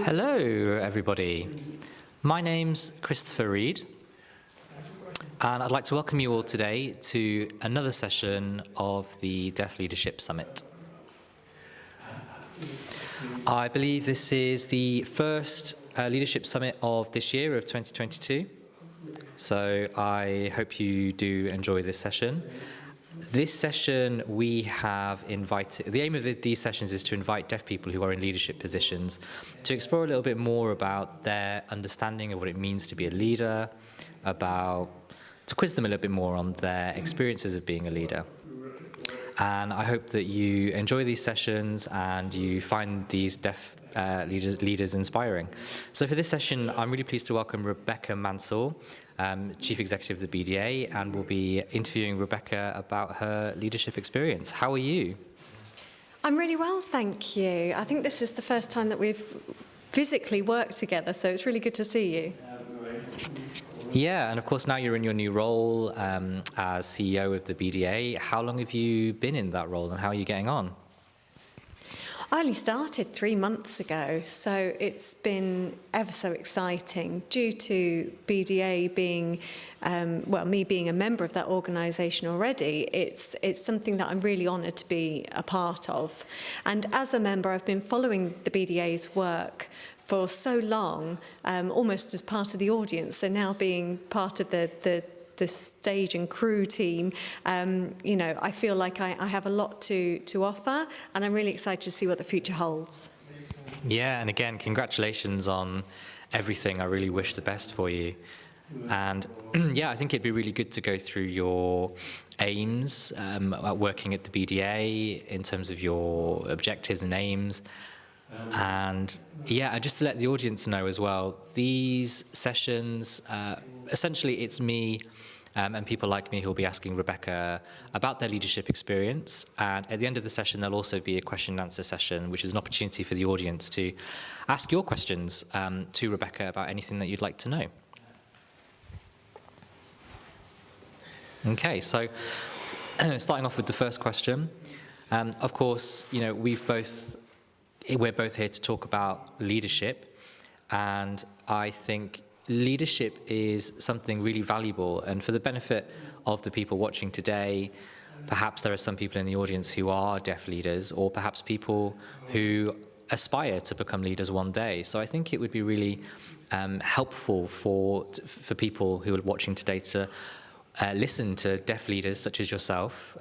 Hello, everybody. My name's Christopher Reid, and I'd like to welcome you all today to another session of the Deaf Leadership Summit. I believe this is the first Leadership Summit of this year, of 2022, so I hope you do enjoy this session. This session we have invited, the aim of these sessions is to invite deaf people who are in leadership positions to explore a little bit more about their understanding of what it means to be a leader, to quiz them a little bit more on their experiences of being a leader. And I hope that you enjoy these sessions and you find these deaf leaders inspiring. So for this session, I'm really pleased to welcome Rebecca Mansell, Chief Executive of the BDA, and we'll be interviewing Rebecca about her leadership experience. How are you? I'm really well, thank you. I think this is the first time that we've physically worked together, so it's really good to see you. Yeah, and of course now you're in your new role as CEO of the BDA. How long have you been in that role and how are you getting on? I only started 3 months ago, so it's been ever so exciting. Due to BDA being, me being a member of that organisation already, it's something that I'm really honoured to be a part of. And as a member, I've been following the BDA's work for so long, almost as part of the audience. So now being part of the stage and crew team, I feel like I have a lot to offer, and I'm really excited to see what the future holds. Yeah, and again, congratulations on everything. I really wish the best for you. And yeah, I think it'd be really good to go through your aims working at the BDA in terms of your objectives and aims. And yeah, just to let the audience know as well, these sessions, essentially it's me and people like me who will be asking Rebecca about their leadership experience. And at the end of the session, there'll also be a question and answer session, which is an opportunity for the audience to ask your questions to Rebecca about anything that you'd like to know. Okay, so starting off with the first question. Of course, we're both here to talk about leadership, and I think leadership is something really valuable. And for the benefit of the people watching today, perhaps there are some people in the audience who are deaf leaders, or perhaps people who aspire to become leaders one day. So I think it would be really helpful for people who are watching today to listen to deaf leaders such as yourself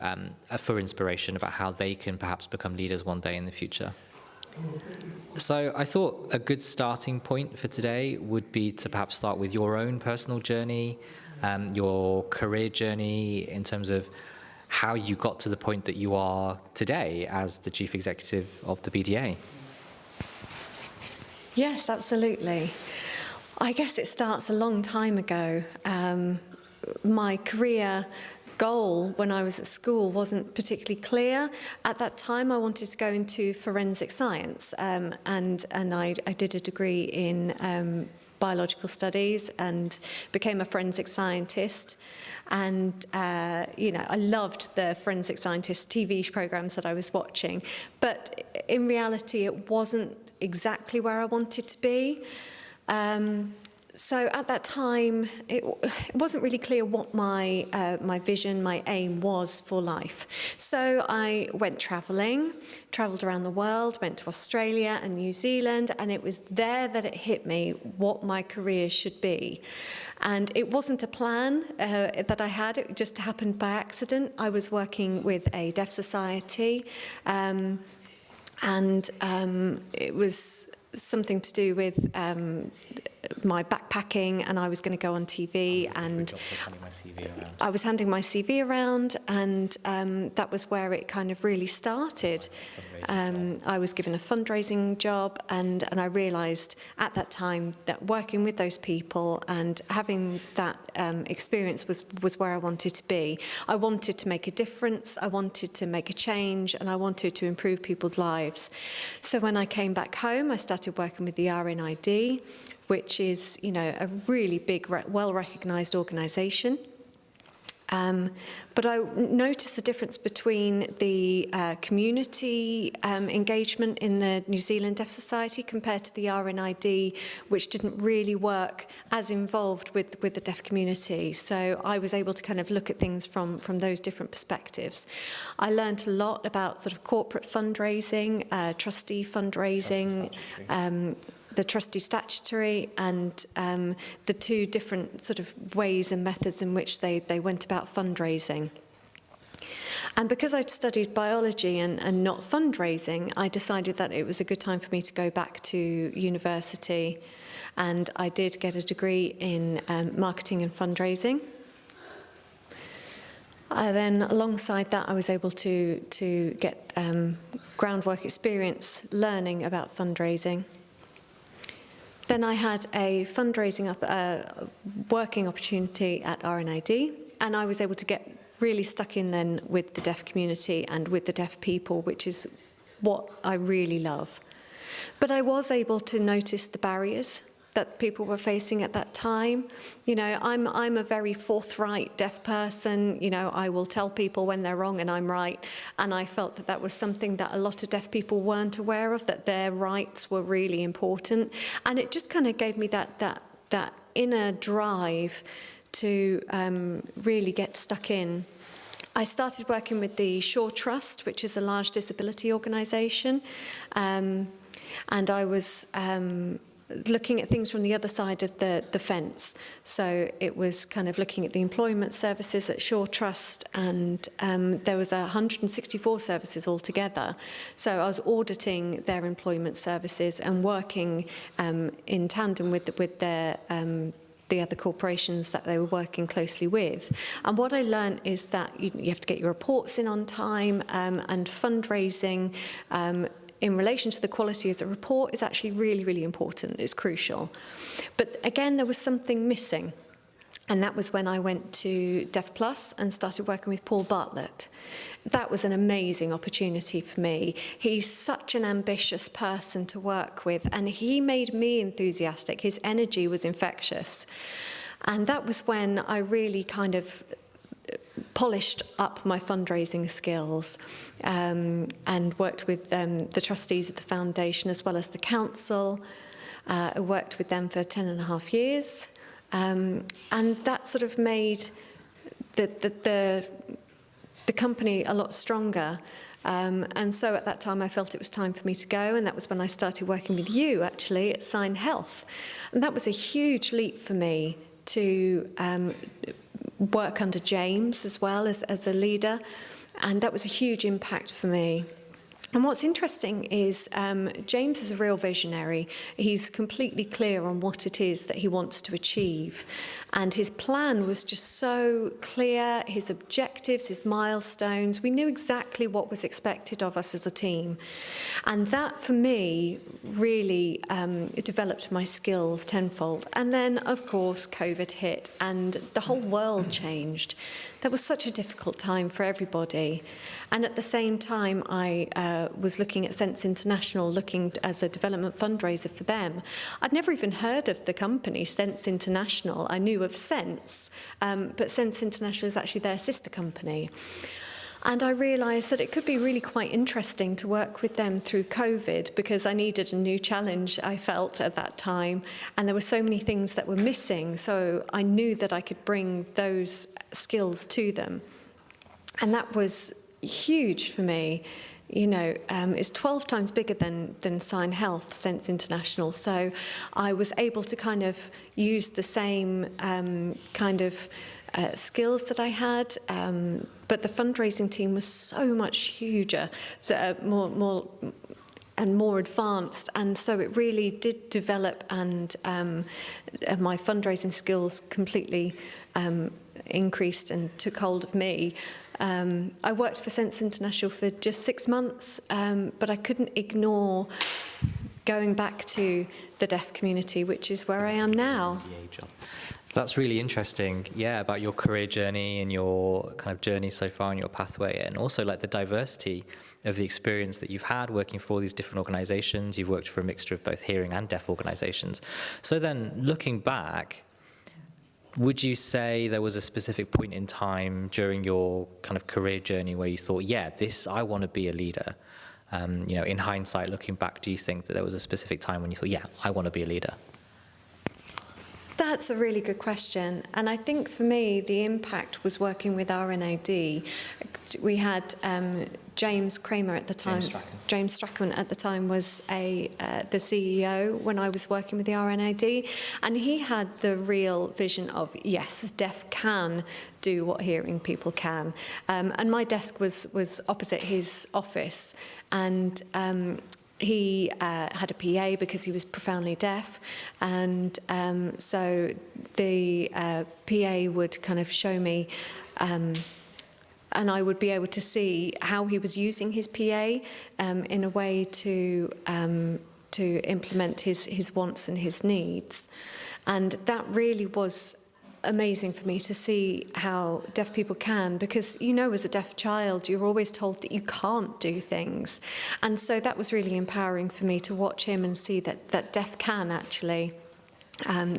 for inspiration about how they can perhaps become leaders one day in the future. So I thought a good starting point for today would be to perhaps start with your own personal journey, your career journey in terms of how you got to the point that you are today as the Chief Executive of the BDA. Yes, absolutely. I guess it starts a long time ago. My career goal when I was at school wasn't particularly clear. At that time, I wanted to go into forensic science, and I did a degree in biological studies and became a forensic scientist. And I loved the forensic scientist TV programs that I was watching, but in reality, it wasn't exactly where I wanted to be. So at that time, it wasn't really clear what my vision, my aim was for life. So I went travelled around the world, went to Australia and New Zealand, and it was there that it hit me what my career should be. And it wasn't a plan that I had, it just happened by accident. I was working with a deaf society, and it was something to do with my backpacking, and I was going to go on TV, and I was handing my CV around, and that was where it kind of really started. I was given a fundraising job, and I realised at that time that working with those people and having that experience was where I wanted to be. I wanted to make a difference, I wanted to make a change, and I wanted to improve people's lives. So when I came back home, I started working with the RNID, which is, a really big, well-recognised organisation. But I noticed the difference between the community engagement in the New Zealand Deaf Society compared to the RNID, which didn't really work as involved with the deaf community. So I was able to kind of look at things from those different perspectives. I learned a lot about sort of corporate fundraising, trustee fundraising, the trustee statutory, and the two different sort of ways and methods in which they went about fundraising. And because I'd studied biology and not fundraising, I decided that it was a good time for me to go back to university, and I did get a degree in marketing and fundraising. Then alongside that, I was able to get groundwork experience learning about fundraising. Then I had a fundraising working opportunity at RNID, and I was able to get really stuck in then with the deaf community and with the deaf people, which is what I really love. But I was able to notice the barriers that people were facing at that time. You know, I'm a very forthright deaf person. You know, I will tell people when they're wrong and I'm right. And I felt that that was something that a lot of deaf people weren't aware of, that their rights were really important. And it just kind of gave me that inner drive to really get stuck in. I started working with the Shaw Trust, which is a large disability organisation, and I was looking at things from the other side of the fence. So it was kind of looking at the employment services at Shaw Trust, and there was 164 services altogether. So I was auditing their employment services and working in tandem with their the other corporations that they were working closely with. And what I learned is that you have to get your reports in on time, and fundraising in relation to the quality of the report is actually really, really important. It's crucial. But again, there was something missing. And that was when I went to Deaf Plus and started working with Paul Bartlett. That was an amazing opportunity for me. He's such an ambitious person to work with, and he made me enthusiastic. His energy was infectious. And that was when I really kind of polished up my fundraising skills, and worked with the trustees of the foundation as well as the council. I worked with them for 10.5 years. And that sort of made the company a lot stronger. And so at that time I felt it was time for me to go, and that was when I started working with you actually at Sign Health. And that was a huge leap for me to work under James as well as a leader, and that was a huge impact for me. And what's interesting is James is a real visionary. He's completely clear on what it is that he wants to achieve. And his plan was just so clear, his objectives, his milestones. We knew exactly what was expected of us as a team. And that, for me, really developed my skills tenfold. And then, of course, COVID hit and the whole world changed. That was such a difficult time for everybody. And at the same time, I was looking at Sense International, looking as a development fundraiser for them. I'd never even heard of the company, Sense International. I knew of Sense, but Sense International is actually their sister company. And I realised that it could be really quite interesting to work with them through COVID, because I needed a new challenge, I felt, at that time. And there were so many things that were missing, so I knew that I could bring those skills to them. And that was huge for me. You know, it's 12 times bigger than Sign Health, Sense International. So I was able to kind of use the same kind of skills that I had, but the fundraising team was so much huger, so more advanced, and so it really did develop, and my fundraising skills completely increased and took hold of me. I worked for Sense International for just 6 months, but I couldn't ignore going back to the deaf community, which is where I am now. That's really interesting, yeah, about your career journey and your kind of journey so far in your pathway, and also like the diversity of the experience that you've had working for all these different organisations. You've worked for a mixture of both hearing and deaf organisations. So then, looking back, Would you say there was a specific point in time during your kind of career journey where you thought, yeah, I want to be a leader? In hindsight, looking back, do you think that there was a specific time when you thought, yeah, I want to be a leader? That's a really good question. And I think for me, the impact was working with RNAD. We had James Kramer at the time. James Strachan at the time was the CEO when I was working with the RNAD. And he had the real vision of, yes, deaf can do what hearing people can. And my desk was opposite his office. And he had a PA because he was profoundly deaf, and so the PA would kind of show me, and I would be able to see how he was using his PA in a way to implement his wants and his needs, and that really was amazing for me to see how deaf people can, because as a deaf child you're always told that you can't do things, and so that was really empowering for me to watch him and see that deaf can actually,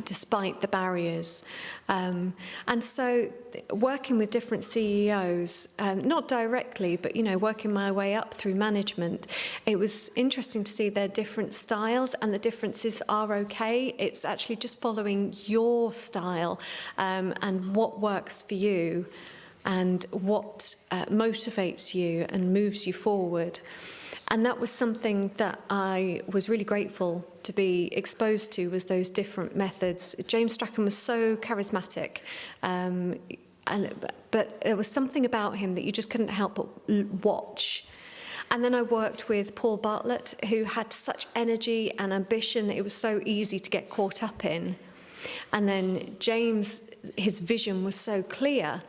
despite the barriers. And so working with different CEOs, not directly, but working my way up through management, it was interesting to see their different styles, and the differences are okay. It's actually just following your style and what works for you and what motivates you and moves you forward. And that was something that I was really grateful to be exposed to, was those different methods. James Strachan was so charismatic, but there was something about him that you just couldn't help but watch. And then I worked with Paul Bartlett, who had such energy and ambition that it was so easy to get caught up in. And then James, his vision was so clear.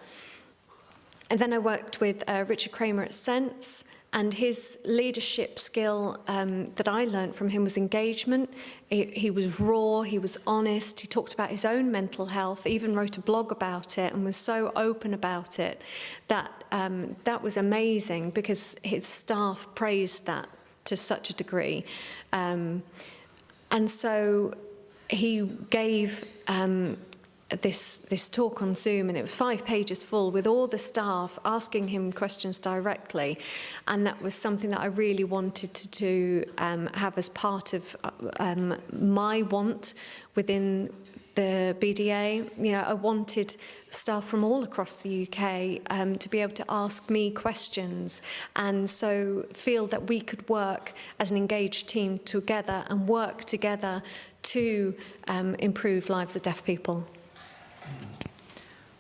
And then I worked with Richard Kramer at Sense, and his leadership skill that I learned from him was engagement. He was raw, he was honest, he talked about his own mental health, even wrote a blog about it and was so open about it that that was amazing, because his staff praised that to such a degree. And so he gave this talk on Zoom, and it was 5 pages full with all the staff asking him questions directly, and that was something that I really wanted to have as part of my want within the BDA. I wanted staff from all across the UK to be able to ask me questions, and so feel that we could work as an engaged team together and work together to improve lives of deaf people.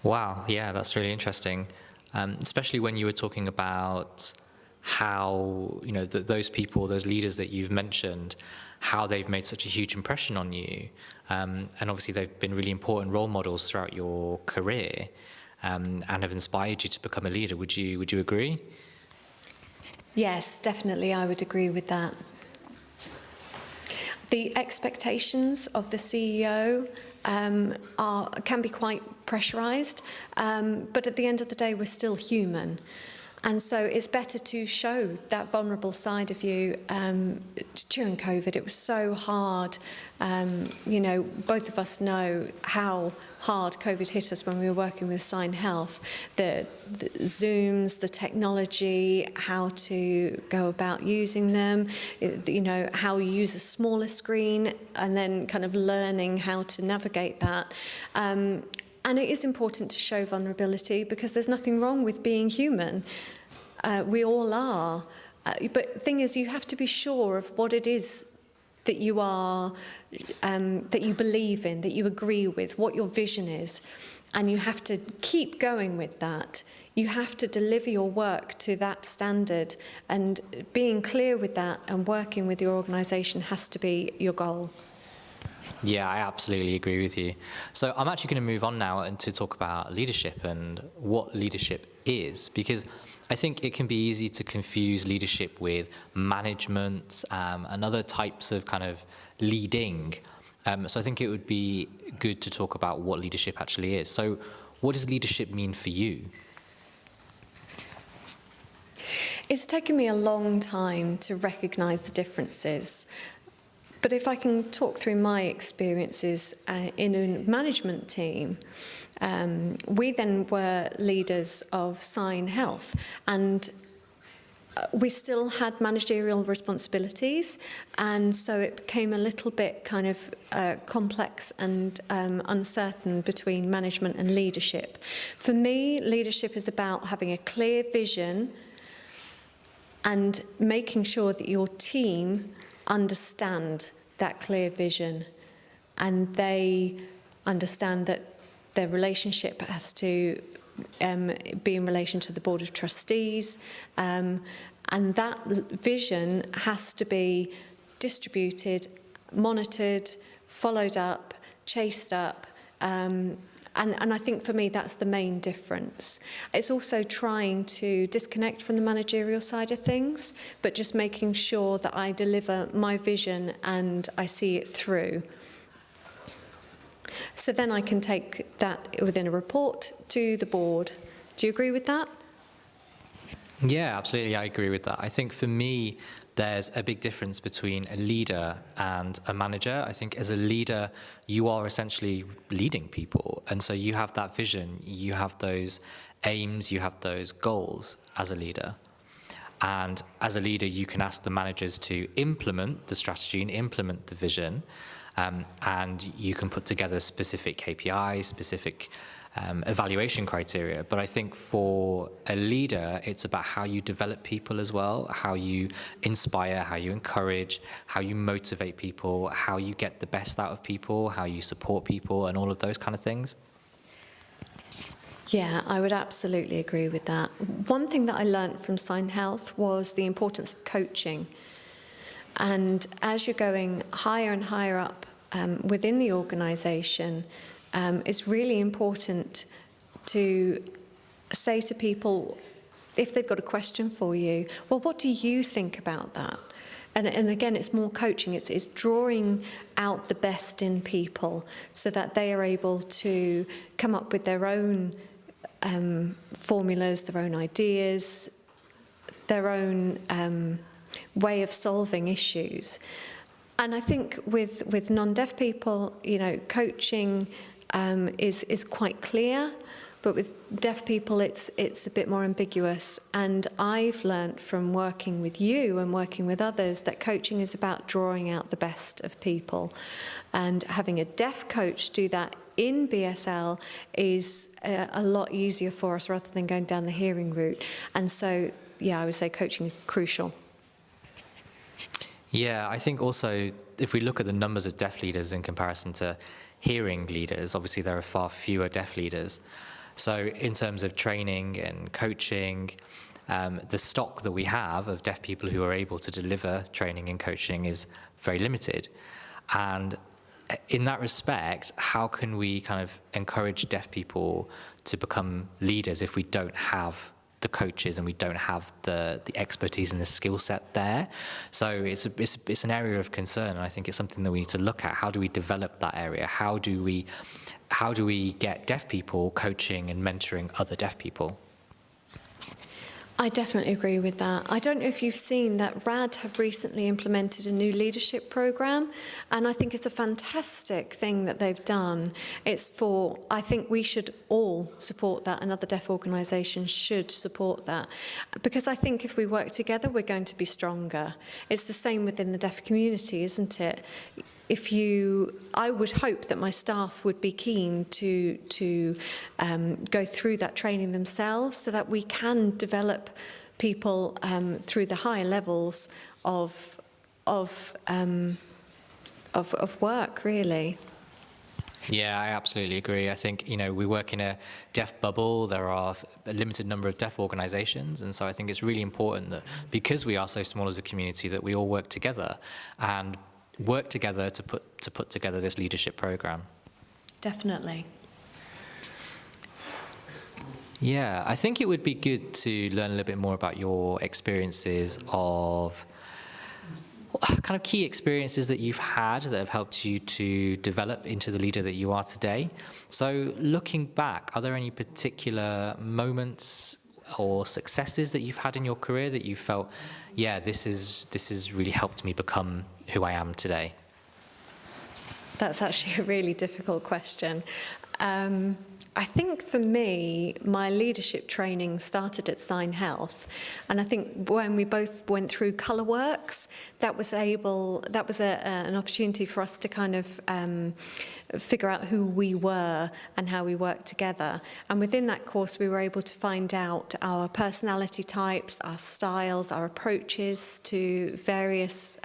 Wow, yeah, that's really interesting, especially when you were talking about how, those people, those leaders that you've mentioned, how they've made such a huge impression on you, and obviously they've been really important role models throughout your career, and have inspired you to become a leader. Would you agree? Yes, definitely, I would agree with that. The expectations of the CEO can be quite pressurised, but at the end of the day, we're still human. And so it's better to show that vulnerable side of you. During COVID, it was so hard. Both of us know how hard COVID hit us when we were working with Sign Health. The Zooms, the technology, how to go about using them, how you use a smaller screen, and then kind of learning how to navigate that. And it is important to show vulnerability, because there's nothing wrong with being human. We all are. But the thing is, you have to be sure of what it is that you are, that you believe in, that you agree with, what your vision is. And you have to keep going with that. You have to deliver your work to that standard. And being clear with that and working with your organisation has to be your goal. Yeah, I absolutely agree with you. So I'm actually going to move on now and to talk about leadership and what leadership is, because I think it can be easy to confuse leadership with management and other types of kind of leading. So I think it would be good to talk about what leadership actually is. So what does leadership mean for you? It's taken me a long time to recognise the differences. But if I can talk through my experiences in a management team, we then were leaders of Sign Health, and we still had managerial responsibilities, and so it became a little bit kind of complex and uncertain between management and leadership. For me, leadership is about having a clear vision and making sure that your team understand that clear vision, and they understand that their relationship has to be in relation to the Board of Trustees, and that vision has to be distributed, monitored, followed up, chased up, and I think for me that's the main difference. It's also trying to disconnect from the managerial side of things, but just making sure that I deliver my vision and I see it through. So then I can take that within a report to the board. Do you agree with that? Yeah, absolutely. I agree with that. I think for me, there's a big difference between a leader and a manager. I think as a leader, you are essentially leading people. And so you have that vision, you have those aims, you have those goals as a leader. And as a leader, you can ask the managers to implement the strategy and implement the vision. And you can put together specific KPIs, specific evaluation criteria. But I think for a leader, it's about how you develop people as well, how you inspire, how you encourage, how you motivate people, how you get the best out of people, how you support people, and all of those kind of things. Yeah, I would absolutely agree with that. One thing that I learnt from Sign Health was the importance of coaching. And as you're going higher and higher up within the organisation, it's really important to say to people, if they've got a question for you, well, what do you think about that? And again, it's more coaching. It's drawing out the best in people so that they are able to come up with their own formulas, their own ideas, their own way of solving issues. And I think with non-deaf people, you know, coaching is quite clear, but with deaf people it's a bit more ambiguous. And I've learnt from working with you and working with others that coaching is about drawing out the best of people, and having a deaf coach do that in BSL is a lot easier for us rather than going down the hearing route. And so, yeah, I would say coaching is crucial. Yeah, I think also if we look at the numbers of deaf leaders in comparison to hearing leaders, obviously there are far fewer deaf leaders. So in terms of training and coaching, the stock that we have of deaf people who are able to deliver training and coaching is very limited. And in that respect, how can we kind of encourage deaf people to become leaders if we don't have the coaches and we don't have the expertise and the skill set there? So it's an area of concern, and I think it's something that we need to look at. How do we develop that area? How do we get deaf people coaching and mentoring other deaf people? I definitely agree with that. I don't know if you've seen that RAD have recently implemented a new leadership programme, and I think it's a fantastic thing that they've done. I think we should all support that, and other deaf organisations should support that, because I think if we work together, we're going to be stronger. It's the same within the deaf community, isn't it? I would hope that my staff would be keen to go through that training themselves, so that we can develop people through the higher levels of work, really. Yeah, I absolutely agree. I think, you know, we work in a deaf bubble. There are a limited number of deaf organisations, and so I think it's really important that because we are so small as a community, that we all work together and work together to put together this leadership programme. Definitely. Yeah, I think it would be good to learn a little bit more about your experiences of kind of key experiences that you've had that have helped you to develop into the leader that you are today. So looking back, are there any particular moments or successes that you've had in your career that you felt, yeah, this has really helped me become who I am today? That's actually a really difficult question. I think for me, my leadership training started at Sign Health, and I think when we both went through ColourWorks, that was an opportunity for us to kind of figure out who we were and how we worked together. And within that course, we were able to find out our personality types, our styles, our approaches to various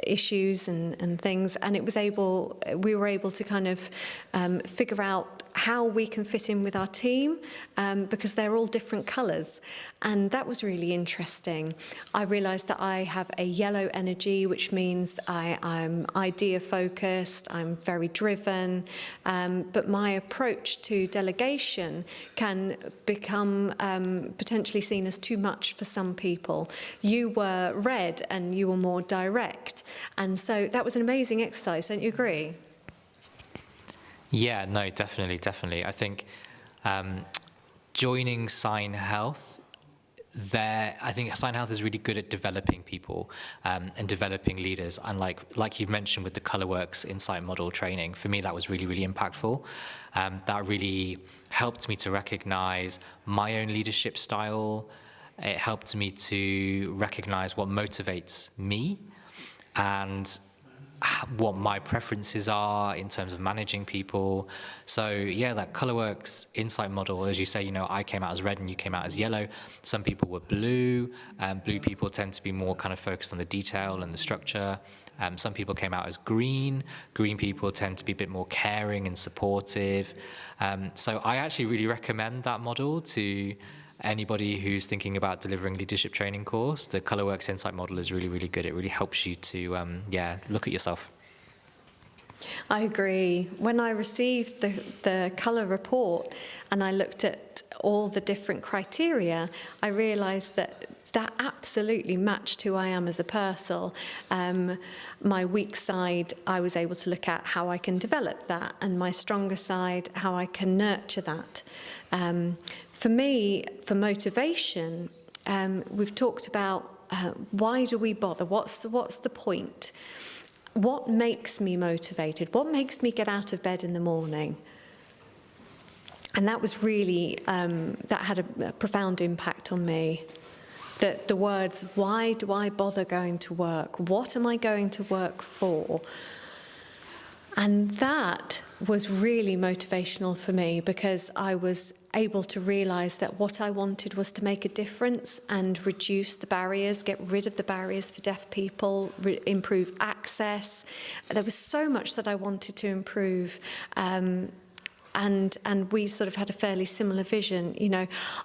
issues and things. And we were able to kind of figure out how we can fit in with our team, because they're all different colours. And that was really interesting. I realised that I have a yellow energy, which means I'm idea-focused, I'm very driven, but my approach to delegation can become potentially seen as too much for some people. You were red and you were more direct. And so that was an amazing exercise, don't you agree? Yeah, no, definitely. I think joining Sign Health, I think Sign Health is really good at developing people and developing leaders. And like you've mentioned with the ColourWorks Insight Model training, for me that was really, really impactful. That really helped me to recognize my own leadership style. It helped me to recognize what motivates me and what my preferences are in terms of managing people. So yeah, that ColourWorks Insight Model, as you say, I came out as red and you came out as yellow. Some people were blue. Blue people tend to be more kind of focused on the detail and the structure. Some people came out as green. Green people tend to be a bit more caring and supportive. So I actually really recommend that model to anybody who's thinking about delivering leadership training course. The ColourWorks Insight Model is really, really good. It really helps you to, look at yourself. I agree. When I received the colour report and I looked at all the different criteria, I realised that absolutely matched who I am as a person. My weak side, I was able to look at how I can develop that, and my stronger side, how I can nurture that. For me, for motivation, we've talked about why do we bother? What's the point? What makes me motivated? What makes me get out of bed in the morning? And that was really, that had a profound impact on me. The words, why do I bother going to work? What am I going to work for? And that was really motivational for me, because I was able to realise that what I wanted was to make a difference and reduce the barriers, get rid of the barriers for deaf people, improve access. There was so much that I wanted to improve. And we sort of had a fairly similar vision.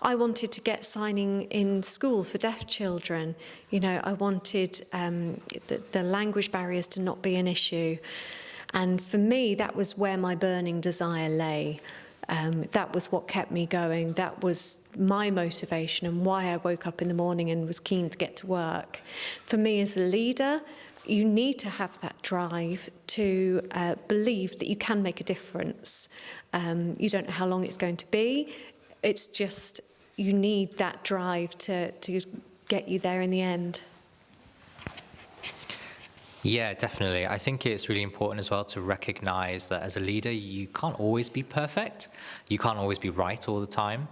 I wanted to get signing in school for deaf children. I wanted the language barriers to not be an issue. And for me, that was where my burning desire lay. That was what kept me going. That was my motivation and why I woke up in the morning and was keen to get to work. For me as a leader, you need to have that drive to believe that you can make a difference. You don't know how long it's going to be. It's just you need that drive to get you there in the end. Yeah, definitely. I think it's really important as well to recognize that as a leader, you can't always be perfect. You can't always be right all the time.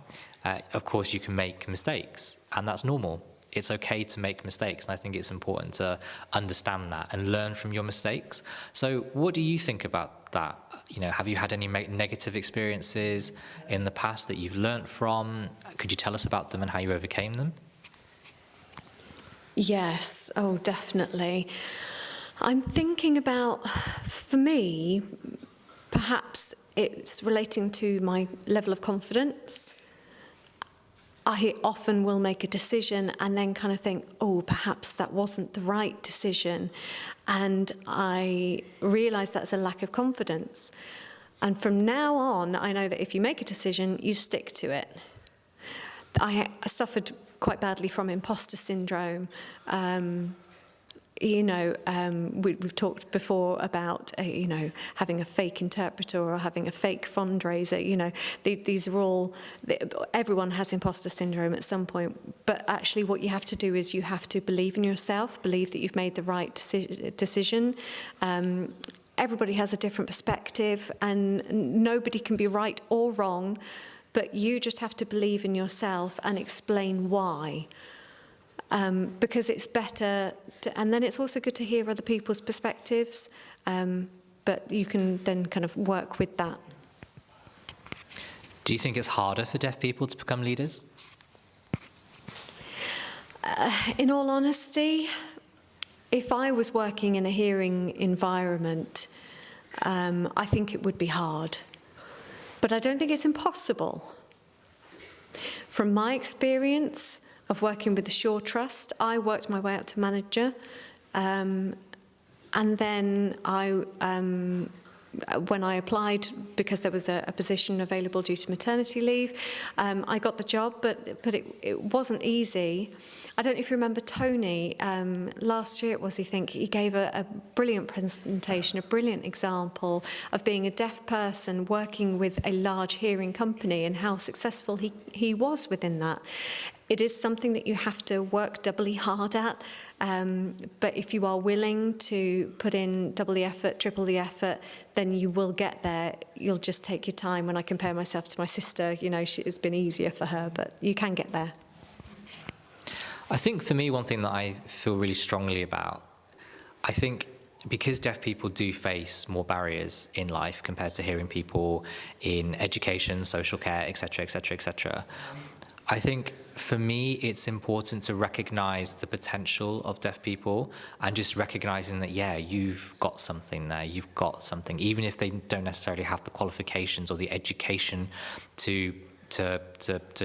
Of course, you can make mistakes, and that's normal. It's okay to make mistakes, and I think it's important to understand that and learn from your mistakes. So what do you think about that? Have you had any negative experiences in the past that you've learned from? Could you tell us about them and how you overcame them? Yes, oh, definitely. I'm thinking about, for me, perhaps it's relating to my level of confidence. I often will make a decision and then kind of think, oh, perhaps that wasn't the right decision. And I realise that's a lack of confidence. And from now on, I know that if you make a decision, you stick to it. I suffered quite badly from imposter syndrome. We've talked before about, having a fake interpreter or having a fake fundraiser. These are all, everyone has imposter syndrome at some point. But actually what you have to do is you have to believe in yourself, believe that you've made the right decision. everybody has a different perspective, and nobody can be right or wrong, but you just have to believe in yourself and explain why. Because it's better, and then it's also good to hear other people's perspectives, but you can then kind of work with that. Do you think it's harder for deaf people to become leaders? In all honesty, if I was working in a hearing environment, I think it would be hard. But I don't think it's impossible. From my experience of working with the Shaw Trust, I worked my way up to manager, and then when I applied, because there was a position available due to maternity leave, I got the job, but it wasn't easy. I don't know if you remember Tony, last year it was, I think, he gave a brilliant presentation, a brilliant example of being a deaf person working with a large hearing company and how successful he was within that. It is something that you have to work doubly hard at, but if you are willing to put in double the effort, triple the effort, then you will get there. You'll just take your time. When I compare myself to my sister, you know, it's been easier for her, but you can get there. I think for me, one thing that I feel really strongly about, I think because deaf people do face more barriers in life compared to hearing people in education, social care, etc., etc., etc., I think for me, it's important to recognize the potential of deaf people and just recognizing that, yeah, you've got something there, you've got something, even if they don't necessarily have the qualifications or the education to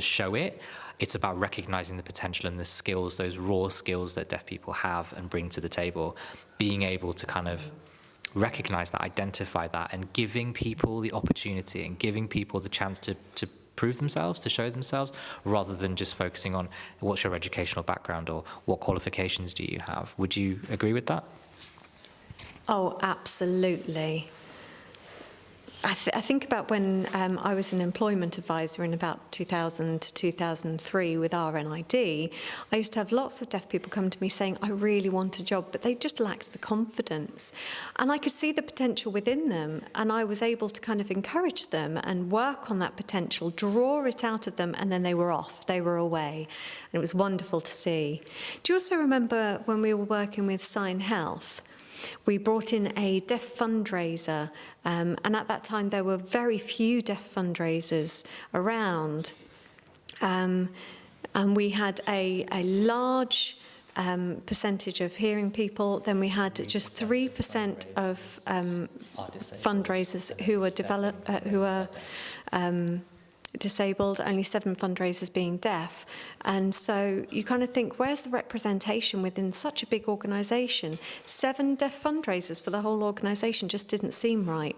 show it. It's about recognizing the potential and the skills, those raw skills that deaf people have and bring to the table, being able to kind of recognize that, identify that, and giving people the opportunity and giving people the chance to prove themselves, to show themselves, rather than just focusing on what's your educational background or what qualifications do you have. Would you agree with that? Oh, absolutely. I think about when I was an employment advisor in about 2000 to 2003 with RNID. I used to have lots of deaf people come to me saying, I really want a job, but they just lacked the confidence. And I could see the potential within them, and I was able to kind of encourage them and work on that potential, draw it out of them, and then they were off, they were away. And it was wonderful to see. Do you also remember when we were working with Sign Health? We brought in a deaf fundraiser, and at that time there were very few deaf fundraisers around. And we had a large percentage of hearing people. Then we had just 3% of fundraisers who were disabled, only 7 fundraisers being deaf. And so you kind of think, where's the representation within such a big organisation? 7 deaf fundraisers for the whole organisation just didn't seem right.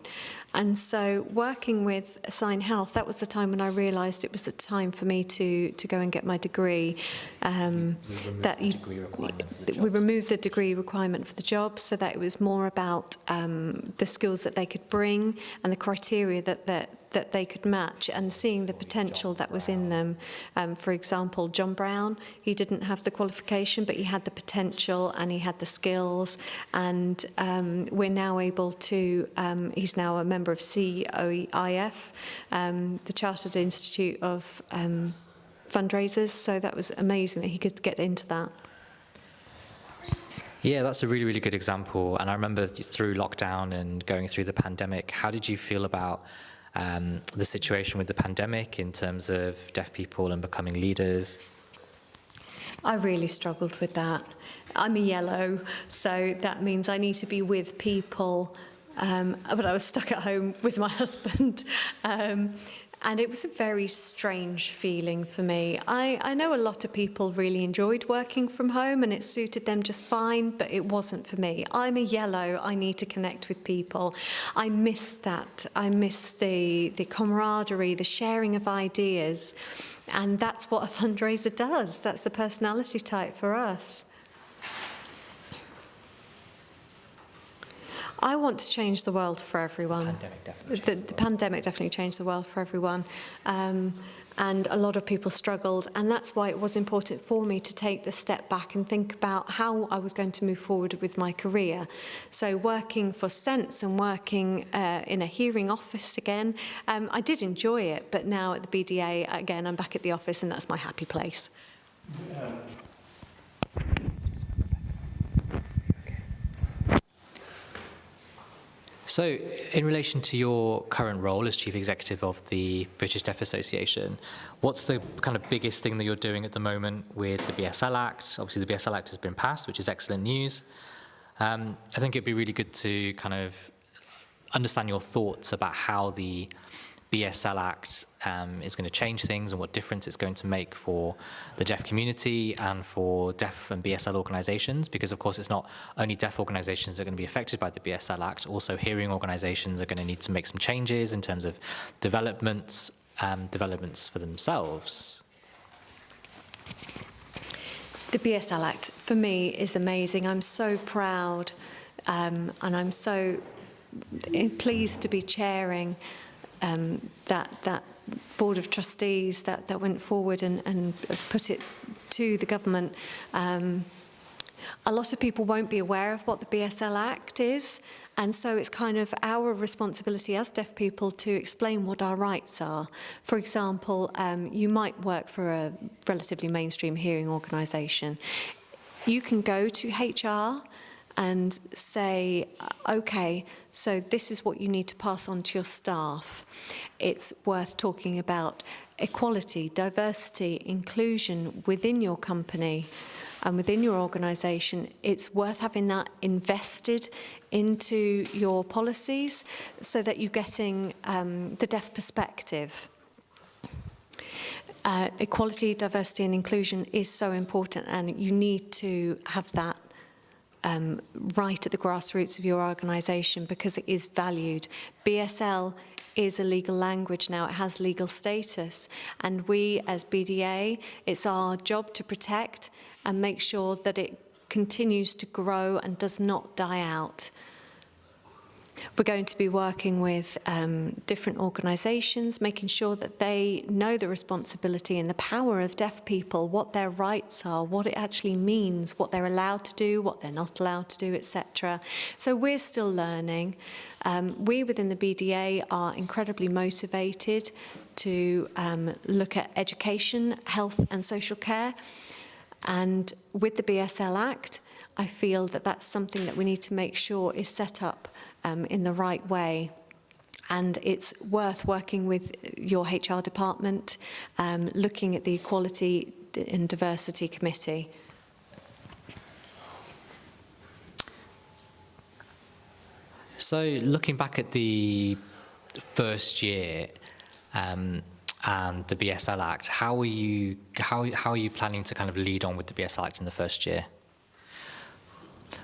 And so working with Sign Health, that was the time when I realised it was the time for me to go and get my degree. We removed the degree requirement for the job so that it was more about the skills that they could bring and the criteria that they could match, and seeing the potential that was in them. For example, John Brown, he didn't have the qualification, but he had the potential and he had the skills, and we're now able to, he's now a member of COEIF, the Chartered Institute of Fundraisers, so that was amazing that he could get into that. Yeah, that's a really, really good example. And I remember through lockdown and going through the pandemic, how did you feel about the situation with the pandemic in terms of deaf people and becoming leaders? I really struggled with that. I'm a yellow, so that means I need to be with people, but I was stuck at home with my husband. And it was a very strange feeling for me. I know a lot of people really enjoyed working from home and it suited them just fine, but it wasn't for me. I'm a yellow, I need to connect with people. I miss that. I miss the camaraderie, the sharing of ideas. And that's what a fundraiser does. That's the personality type for us. I want to change the world for everyone. Pandemic definitely The pandemic definitely changed the world for everyone. And a lot of people struggled, and that's why it was important for me to take the step back and think about how I was going to move forward with my career. So working for Sense and working in a hearing office again, I did enjoy it, but now at the BDA, again, I'm back at the office, and that's my happy place. So, in relation to your current role as Chief Executive of the British Deaf Association, what's the kind of biggest thing that you're doing at the moment with the BSL Act? Obviously, the BSL Act has been passed, which is excellent news. I think it'd be really good to kind of understand your thoughts about how the BSL Act is going to change things and what difference it's going to make for the deaf community and for deaf and BSL organisations, because of course it's not only deaf organisations that are going to be affected by the BSL Act, also hearing organisations are going to need to make some changes in terms of developments for themselves. The BSL Act, for me, is amazing. I'm so proud and I'm so pleased to be chairing that Board of Trustees that went forward and put it to the government. A lot of people won't be aware of what the BSL Act is, and so it's kind of our responsibility as deaf people to explain what our rights are. For example, you might work for a relatively mainstream hearing organisation. You can go to HR and say, okay, so this is what you need to pass on to your staff. It's worth talking about equality, diversity, inclusion within your company and within your organisation. It's worth having that invested into your policies so that you're getting the deaf perspective. Equality, diversity and inclusion is so important, and you need to have that right at the grassroots of your organisation because it is valued. BSL is a legal language now, it has legal status, and we as BDA, it's our job to protect and make sure that it continues to grow and does not die out. We're going to be working with different organisations, making sure that they know the responsibility and the power of deaf people, what their rights are, what it actually means, what they're allowed to do, what they're not allowed to do, etc. So we're still learning. We within the BDA are incredibly motivated to look at education, health and social care. And with the BSL Act, I feel that that's something that we need to make sure is set up in the right way. And it's worth working with your HR department, looking at the Equality and Diversity Committee. So looking back at the first year and the BSL Act, how are you planning to kind of lead on with the BSL Act in the first year?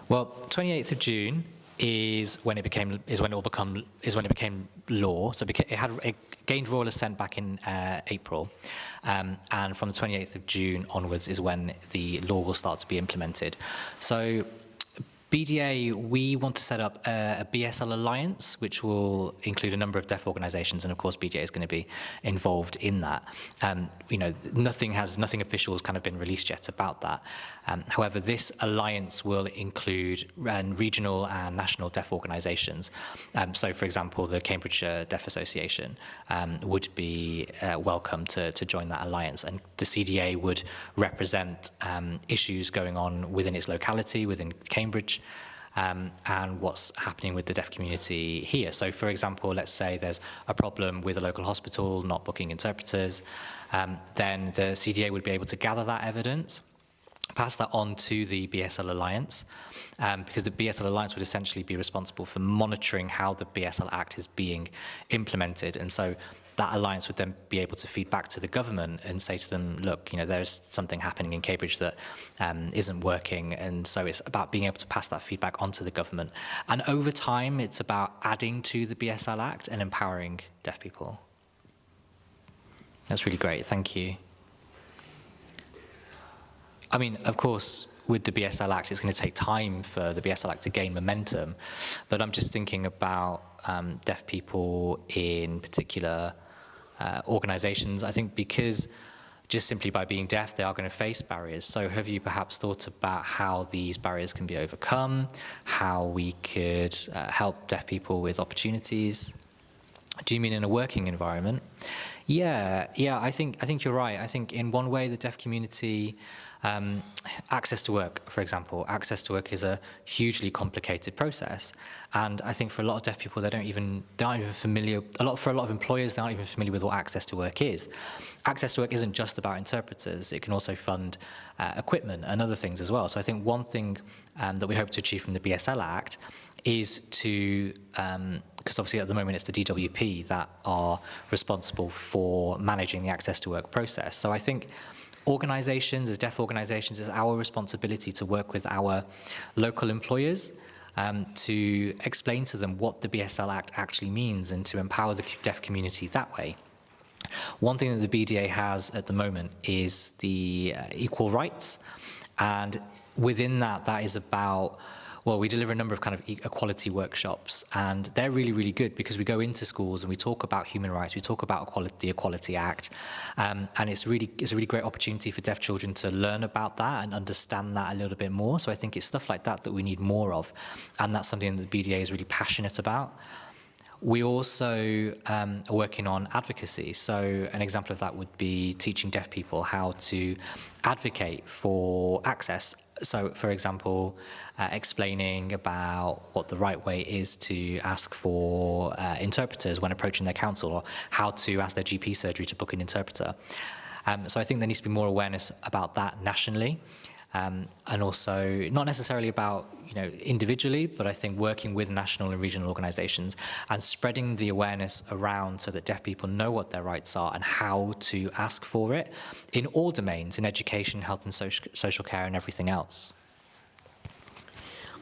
Well, 28th of June is when it became law. So it gained royal assent back in April, and from the 28th of June onwards is when the law will start to be implemented. So BDA, we want to set up a BSL alliance, which will include a number of deaf organisations, and of course BDA is going to be involved in that. Nothing official has kind of been released yet about that. However, this alliance will include regional and national deaf organisations. So, for example, the Cambridgeshire Deaf Association would be welcome to join that alliance, and the CDA would represent issues going on within its locality, within Cambridge, and what's happening with the deaf community here. So, for example, let's say there's a problem with a local hospital not booking interpreters, then the CDA would be able to gather that evidence, pass that on to the BSL Alliance, because the BSL Alliance would essentially be responsible for monitoring how the BSL Act is being implemented. And so that alliance would then be able to feed back to the government and say to them, look, there's something happening in Cambridge that isn't working. And so it's about being able to pass that feedback onto the government. And over time, it's about adding to the BSL Act and empowering deaf people. That's really great. Thank you. I mean, of course, with the BSL Act, it's going to take time for the BSL Act to gain momentum. But I'm just thinking about deaf people in particular organisations. I think because just simply by being deaf, they are going to face barriers. So have you perhaps thought about how these barriers can be overcome, how we could help deaf people with opportunities? Do you mean in a working environment? Yeah, I think you're right. I think in one way, the deaf community, access to work, for example, access to work is a hugely complicated process. And I think for a lot of deaf people, they're not even familiar, for a lot of employers, they aren't even familiar with what access to work is. Access to work isn't just about interpreters. It can also fund equipment and other things as well. So I think one thing that we hope to achieve from the BSL Act is to, because obviously at the moment it's the DWP that are responsible for managing the access to work process. So I think organisations, as deaf organisations, it's our responsibility to work with our local employers to explain to them what the BSL Act actually means and to empower the deaf community that way. One thing that the BDA has at the moment is the equal rights, and within that, that is about, well, we deliver a number of kind of equality workshops, and they're really, really good because we go into schools and we talk about human rights, we talk about the Equality Act, and it's a really great opportunity for deaf children to learn about that and understand that a little bit more. So I think it's stuff like that that we need more of, and that's something that the BDA is really passionate about. We also are working on advocacy. So an example of that would be teaching deaf people how to advocate for access. So, for example, explaining about what the right way is to ask for interpreters when approaching their counsel, or how to ask their GP surgery to book an interpreter. So I think there needs to be more awareness about that nationally. And also not necessarily about, individually, but I think working with national and regional organisations and spreading the awareness around so that deaf people know what their rights are and how to ask for it in all domains, in education, health and social care and everything else.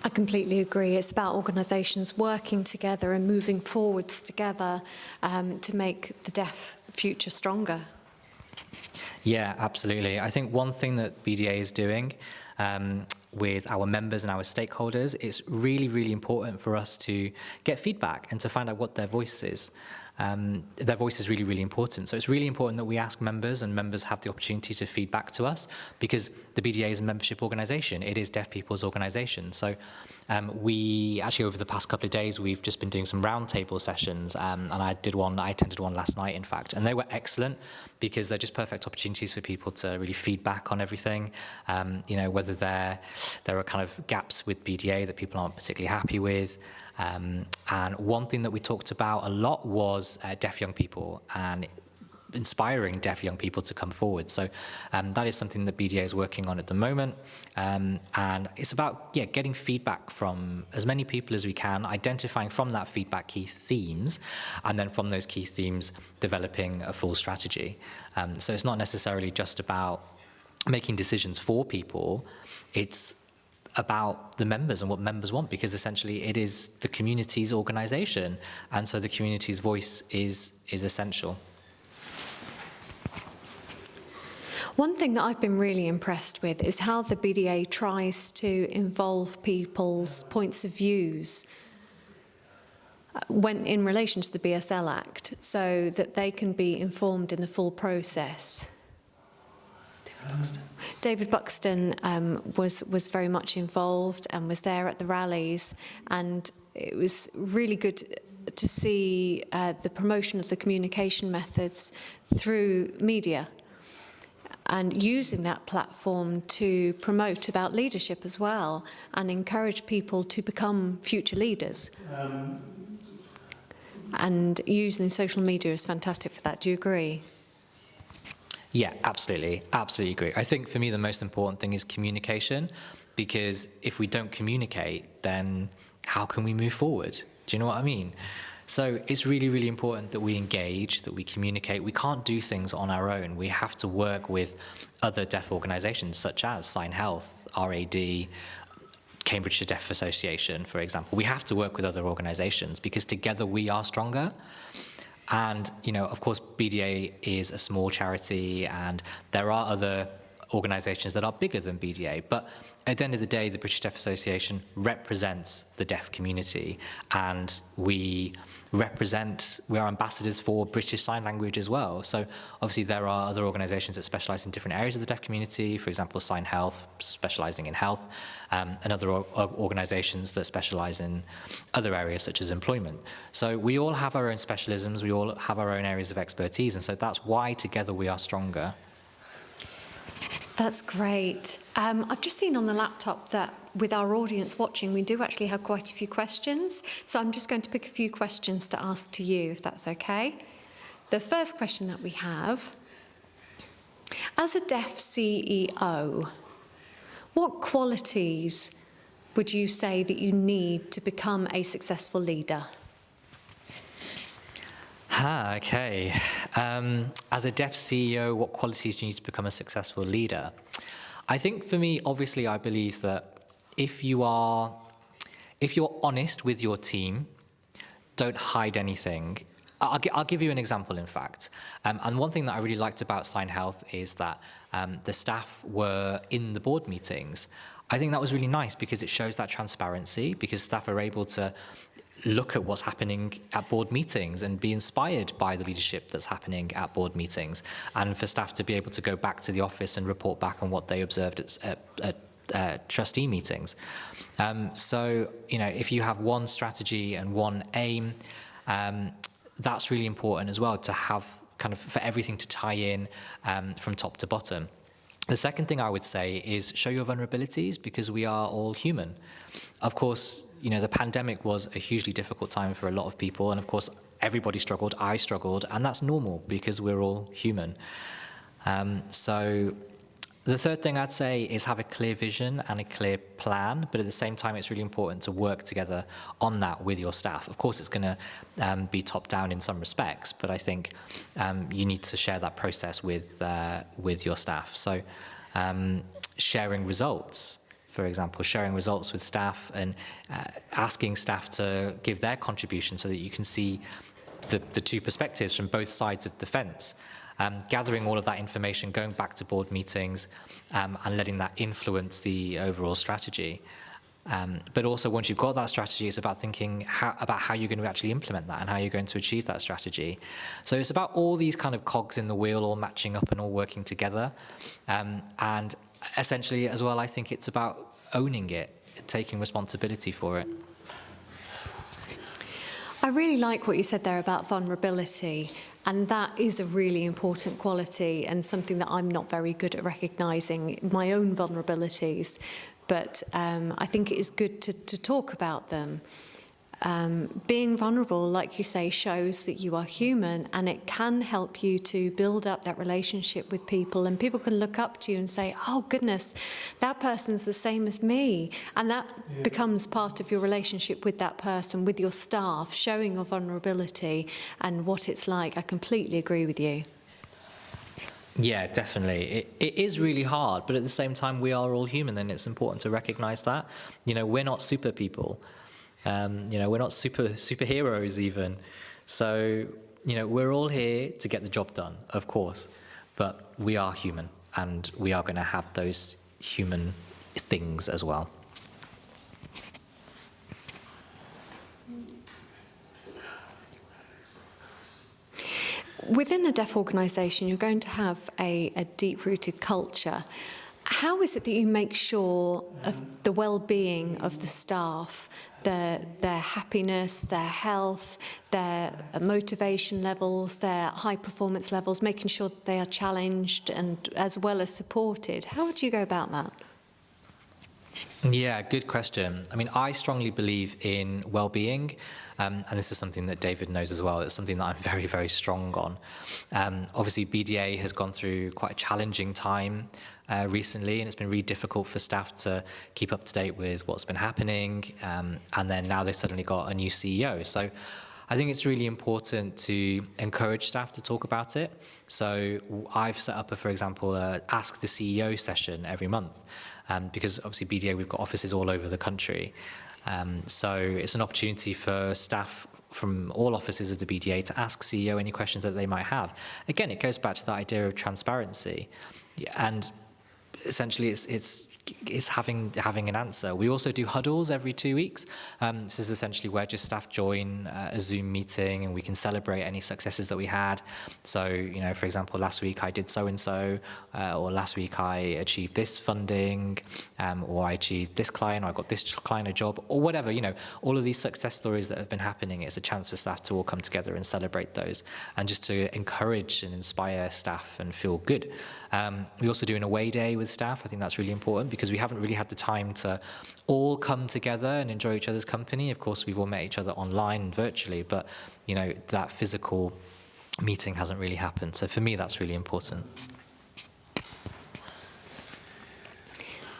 I completely agree. It's about organisations working together and moving forwards together to make the deaf future stronger. Yeah, absolutely. I think one thing that BDA is doing with our members and our stakeholders, it's really, really important for us to get feedback and to find out what their voice is. Their voice is really, really important. So it's really important that we ask members, and members have the opportunity to feed back to us, because the BDA is a membership organisation. It is deaf people's organisation. So we actually, over the past couple of days, we've just been doing some roundtable sessions, and I attended one last night, in fact, and they were excellent because they're just perfect opportunities for people to really feed back on everything. Whether there are kind of gaps with BDA that people aren't particularly happy with. And one thing that we talked about a lot was deaf young people and inspiring deaf young people to come forward. So that is something that BDA is working on at the moment. And it's about getting feedback from as many people as we can, identifying from that feedback key themes, and then from those key themes, developing a full strategy. So it's not necessarily just about making decisions for people. It's about the members and what members want, because essentially it is the community's organisation, and so the community's voice is essential. One thing that I've been really impressed with is how the BDA tries to involve people's points of views when in relation to the BSL Act, so that they can be informed in the full process. David Buxton was very much involved and was there at the rallies, and it was really good to see the promotion of the communication methods through media and using that platform to promote about leadership as well and encourage people to become future leaders. And using social media is fantastic for that. Do you agree? Yeah, absolutely agree. I think for me the most important thing is communication, because if we don't communicate, then how can we move forward? Do you know what I mean? So it's really, really important that we engage, that we communicate. We can't do things on our own. We have to work with other deaf organisations such as Sign Health, RAD, Cambridgeshire Deaf Association, for example. We have to work with other organisations because together we are stronger. And, of course, BDA is a small charity, and there are other organisations that are bigger than BDA. But at the end of the day, the British Deaf Association represents the deaf community, and we are ambassadors for British Sign Language as well. So obviously there are other organisations that specialise in different areas of the deaf community, for example, Sign Health, specialising in health, and other organisations that specialise in other areas such as employment. So we all have our own specialisms, we all have our own areas of expertise, and so that's why together we are stronger. That's great. I've just seen on the laptop that with our audience watching, we do actually have quite a few questions. So I'm just going to pick a few questions to ask to you, if that's okay. The first question that we have, as a deaf CEO, what qualities would you say that you need to become a successful leader? Okay. As a deaf CEO, what qualities do you need to become a successful leader? I think for me, obviously, I believe that if you're honest with your team, don't hide anything. I'll give you an example, in fact. And one thing that I really liked about Sign Health is that the staff were in the board meetings. I think that was really nice because it shows that transparency, because staff are able to look at what's happening at board meetings and be inspired by the leadership that's happening at board meetings, and for staff to be able to go back to the office and report back on what they observed at trustee meetings. So, if you have one strategy and one aim, that's really important as well, to have kind of for everything to tie in from top to bottom. The second thing I would say is show your vulnerabilities, because we are all human. Of course, the pandemic was a hugely difficult time for a lot of people, and of course, everybody struggled, I struggled, and that's normal because we're all human. So the third thing I'd say is have a clear vision and a clear plan, but at the same time, it's really important to work together on that with your staff. Of course, it's going to be top-down in some respects, but I think you need to share that process with your staff. So sharing results, for example, sharing results with staff and asking staff to give their contribution so that you can see the two perspectives from both sides of the fence. Gathering all of that information, going back to board meetings, and letting that influence the overall strategy. But also, once you've got that strategy, it's about thinking about how you're going to actually implement that and how you're going to achieve that strategy. So it's about all these kind of cogs in the wheel all matching up and all working together. And essentially, as well, I think it's about owning it, taking responsibility for it. I really like what you said there about vulnerability, and that is a really important quality and something that I'm not very good at recognising, my own vulnerabilities, but I think it is good to talk about them. Being vulnerable, like you say, shows that you are human, and it can help you to build up that relationship with people, and people can look up to you and say, oh goodness, that person's the same as me, and that becomes part of your relationship with that person, with your staff, showing your vulnerability and what it's like. I completely agree with you. Yeah, definitely. It is really hard, but at the same time, we are all human, and it's important to recognise that. We're not super people. We're not superheroes even. So, we're all here to get the job done, of course, but we are human, and we are going to have those human things as well. Within a deaf organisation, you're going to have a deep-rooted culture. How is it that you make sure of the well-being of the staff, their happiness, their health, their motivation levels, their high performance levels, making sure that they are challenged and as well as supported? How do you go about that? Yeah, good question. I mean, I strongly believe in well-being, and this is something that David knows as well. It's something that I'm very, very strong on. Obviously, BDA has gone through quite a challenging time recently, and it's been really difficult for staff to keep up to date with what's been happening, and then now they've suddenly got a new CEO. So I think it's really important to encourage staff to talk about it. So I've set up, for example, a Ask the CEO session every month, because obviously BDA, we've got offices all over the country. So it's an opportunity for staff from all offices of the BDA to ask CEO any questions that they might have. Again, it goes back to that idea of transparency. And essentially it's having an answer. We also do huddles every 2 weeks. This is essentially where just staff join a Zoom meeting and we can celebrate any successes that we had. So, you know, for example, last week I did so-and-so, or last week I achieved this funding, or I achieved this client, or I got this client a job, or whatever, you know, all of these success stories that have been happening. It's a chance for staff to all come together and celebrate those, and just to encourage and inspire staff and feel good. We also do an away day with staff. I think that's really important because we haven't really had the time to all come together and enjoy each other's company. Of course, we've all met each other online and virtually, but, you know, that physical meeting hasn't really happened. So for me, that's really important.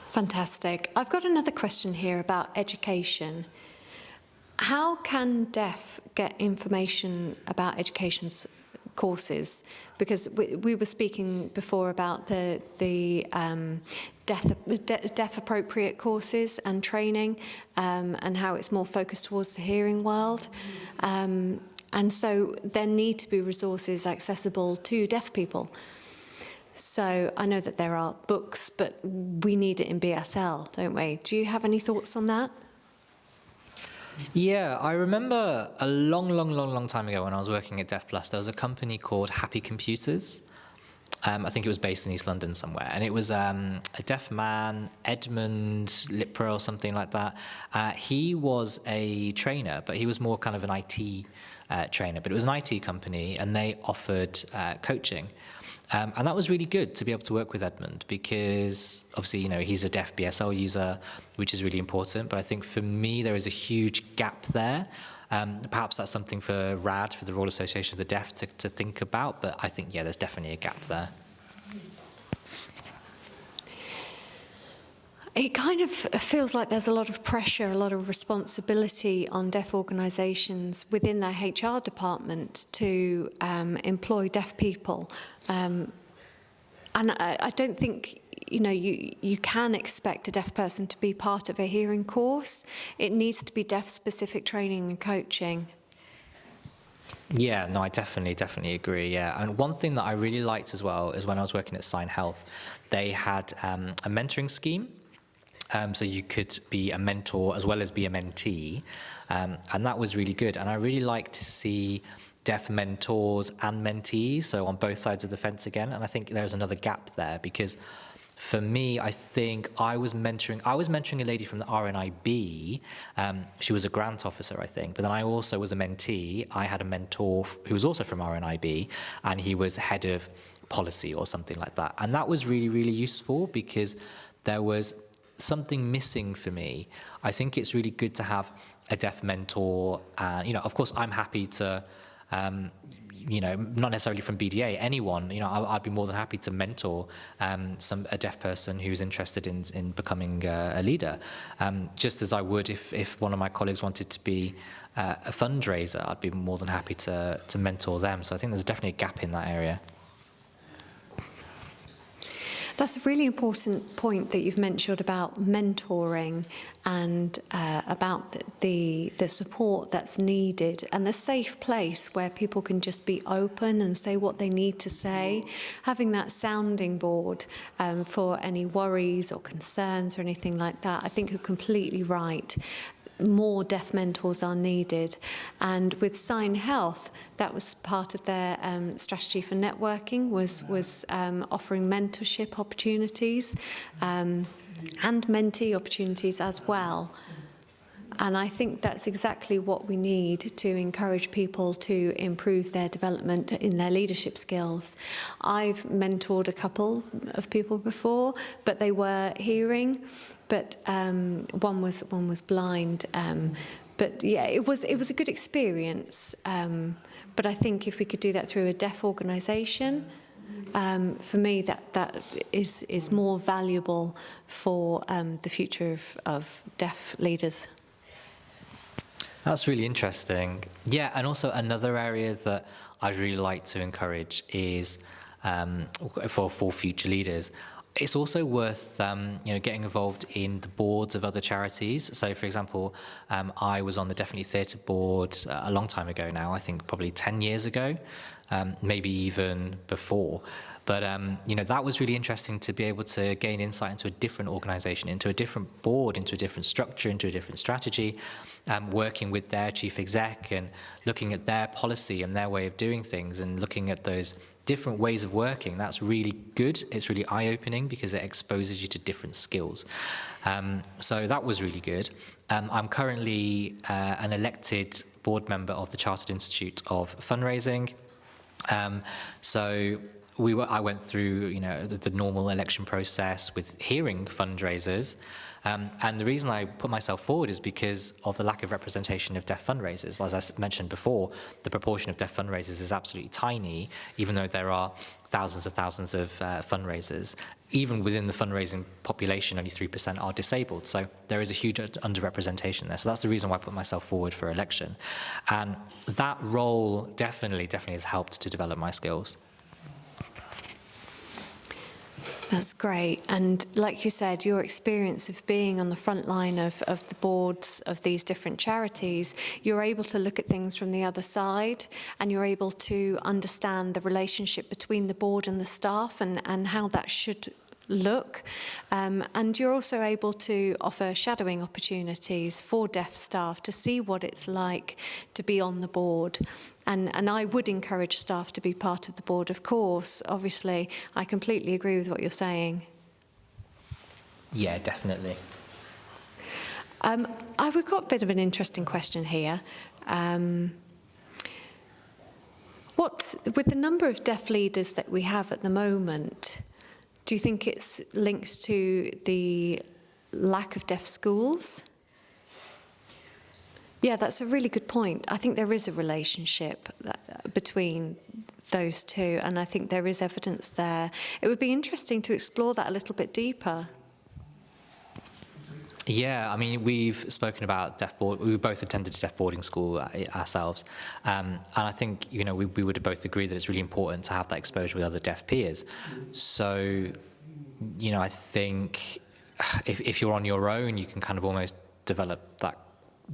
Fantastic. I've got another question here about education. How can deaf get information about education's courses? Because we were speaking before about the deaf appropriate courses and training, and how it's more focused towards the hearing world. And so there need to be resources accessible to deaf people. So I know that there are books, but we need it in BSL, don't we? Do you have any thoughts on that? Yeah, I remember a long time ago when I was working at Deaf Plus, there was a company called Happy Computers. I think it was based in East London somewhere. And it was a deaf man, Edmund Lipra or something like that. He was a trainer, but he was more kind of an IT trainer. But it was an IT company, and they offered coaching. And that was really good to be able to work with Edmund because obviously, you know, he's a deaf BSL user, which is really important. But I think for me, there is a huge gap there. Perhaps that's something for RAD, for the Royal Association of the Deaf, to think about. But I think, yeah, there's definitely a gap there. It kind of feels like there's a lot of pressure, a lot of responsibility on deaf organisations within their HR department to employ deaf people. And I don't think, you know, you can expect a deaf person to be part of a hearing course. It needs to be deaf-specific training and coaching. Yeah, no, I definitely agree, yeah. And one thing that I really liked as well is when I was working at Sign Health, they had a mentoring scheme. So you could be a mentor as well as be a mentee, and that was really good. And I really like to see deaf mentors and mentees, so on both sides of the fence again. And I think there's another gap there because for me, I think I was mentoring a lady from the RNIB. She was a grant officer, I think, but then I also was a mentee. I had a mentor who was also from RNIB, and he was head of policy or something like that. And that was really useful because there was something missing for me. I think it's really good to have a deaf mentor. You know, of course, I'm happy to, you know, not necessarily from BDA, anyone. You know, I'd be more than happy to mentor a deaf person who's interested in becoming a leader. Just as I would if one of my colleagues wanted to be a fundraiser, I'd be more than happy to mentor them. So I think there's definitely a gap in that area. That's a really important point that you've mentioned about mentoring and about the support that's needed and the safe place where people can just be open and say what they need to say. Having that sounding board for any worries or concerns or anything like that, I think you're completely right. More deaf mentors are needed, and with Sign Health, that was part of their strategy for networking, was offering mentorship opportunities and mentee opportunities as well. And I think that's exactly what we need to encourage people to improve their development in their leadership skills. I've mentored a couple of people before, but they were hearing, but one was blind. But yeah, it was a good experience. But I think if we could do that through a deaf organisation, for me, that is more valuable for the future of deaf leaders. That's really interesting. Yeah, and also another area that I'd really like to encourage is for future leaders it's also worth getting involved in the boards of other charities. So, for example, I was on the Definitely Theatre board a long time ago now, I think probably 10 years ago, maybe even before. But, that was really interesting to be able to gain insight into a different organisation, into a different board, into a different structure, into a different strategy, working with their chief exec and looking at their policy and their way of doing things and looking at those different ways of working. That's really good. It's really eye-opening because it exposes you to different skills. So that was really good. I'm currently an elected board member of the Chartered Institute of Fundraising. I went through, the normal election process with hearing fundraisers. And the reason I put myself forward is because of the lack of representation of deaf fundraisers. As I mentioned before, the proportion of deaf fundraisers is absolutely tiny, even though there are thousands of fundraisers. Even within the fundraising population, only 3% are disabled. So there is a huge underrepresentation there. So that's the reason why I put myself forward for election. And that role definitely has helped to develop my skills. That's great. And like you said, your experience of being on the front line of the boards of these different charities, you're able to look at things from the other side, and you're able to understand the relationship between the board and the staff and how that should look. And you're also able to offer shadowing opportunities for deaf staff to see what it's like to be on the board. And I would encourage staff to be part of the board, of course. Obviously, I completely agree with what you're saying. Yeah, definitely. We've got a bit of an interesting question here. With the number of deaf leaders that we have at the moment, do you think it's linked to the lack of deaf schools? Yeah, that's a really good point. I think there is a relationship between those two, and I think there is evidence there. It would be interesting to explore that a little bit deeper. Yeah, I mean, we've spoken about deaf board. We both attended a deaf boarding school ourselves, and I think we would both agree that it's really important to have that exposure with other deaf peers. So, I think if you're on your own, you can kind of almost develop that.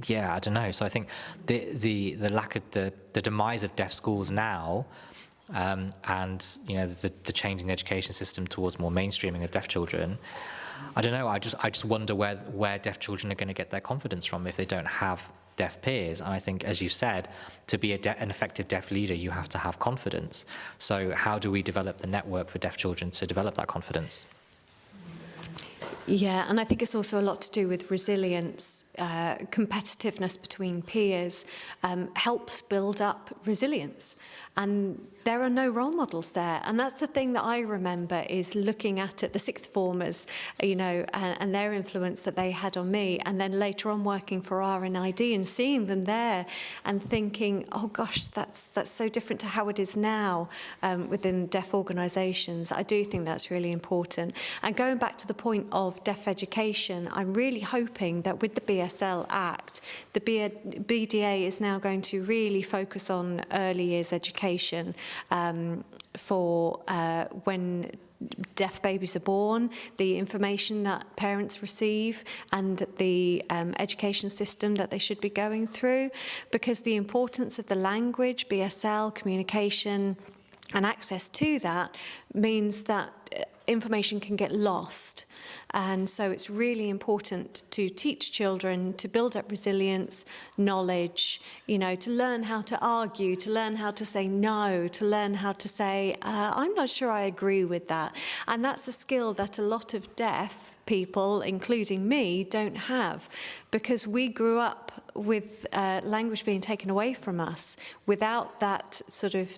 Yeah, I don't know. So I think the lack of the demise of deaf schools now, and the change in the education system towards more mainstreaming of deaf children. I don't know. I just wonder where deaf children are going to get their confidence from if they don't have deaf peers. And I think, as you said, to be an effective deaf leader, you have to have confidence. So how do we develop the network for deaf children to develop that confidence? Yeah, and I think it's also a lot to do with resilience. Competitiveness between peers helps build up resilience. And there are no role models there. And that's the thing that I remember is looking at it, the sixth formers, and their influence that they had on me. And then later on working for RNID and seeing them there and thinking, oh gosh, that's so different to how it is now within deaf organisations. I do think that's really important. And going back to the point of deaf education, I'm really hoping that with the BSL Act, the BDA is now going to really focus on early years education for when deaf babies are born, the information that parents receive and the education system that they should be going through, because the importance of the language, BSL, communication and access to that means that information can get lost. And so it's really important to teach children to build up resilience, knowledge, to learn how to argue, to learn how to say no, to learn how to say, I'm not sure I agree with that. And that's a skill that a lot of deaf people, including me, don't have, because we grew up with language being taken away from us without that